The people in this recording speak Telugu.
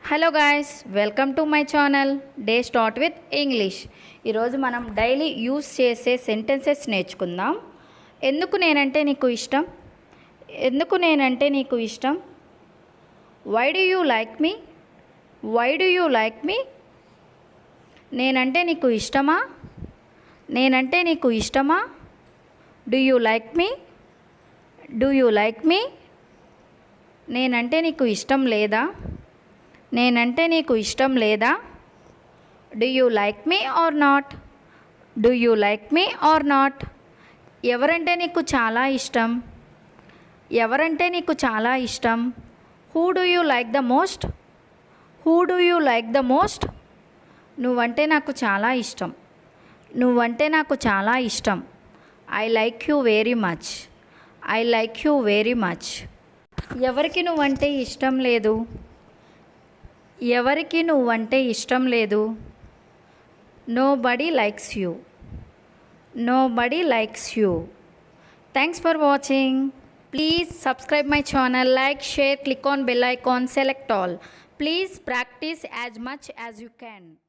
Hello guys, welcome to my channel day start with English. ఈరోజు మనం డైలీ యూస్ చేసే సెంటెన్సెస్ నేర్చుకుందాం. ఎందుకు నేనంటే నీకు ఇష్టం? ఎందుకు నేనంటే నీకు ఇష్టం? Why do you like me? Why do you like me? నేనంటే నీకు ఇష్టమా? నేనంటే నీకు ఇష్టమా? Do you like me? Do you like me? నేనంటే నీకు ఇష్టం లేదా? నేనంటే నీకు ఇష్టం లేదా? Do you like me or not? Do you like me or not? ఎవరంటే నీకు చాలా ఇష్టం? ఎవరంటే నీకు చాలా ఇష్టం? Who do you like the most? Who do you like the most? నువ్వంటే నాకు చాలా ఇష్టం. నువ్వంటే నాకు చాలా ఇష్టం. I like you very much. I like you very much. ఎవరికి నువ్వంటే ఇష్టం లేదు? ఎవరికి నువ్వంటే ఇష్టం లేదు? Nobody likes you. Nobody likes you. Thanks for watching. Please subscribe my channel, like, share, click on bell icon, select all. Please practice as much as you can.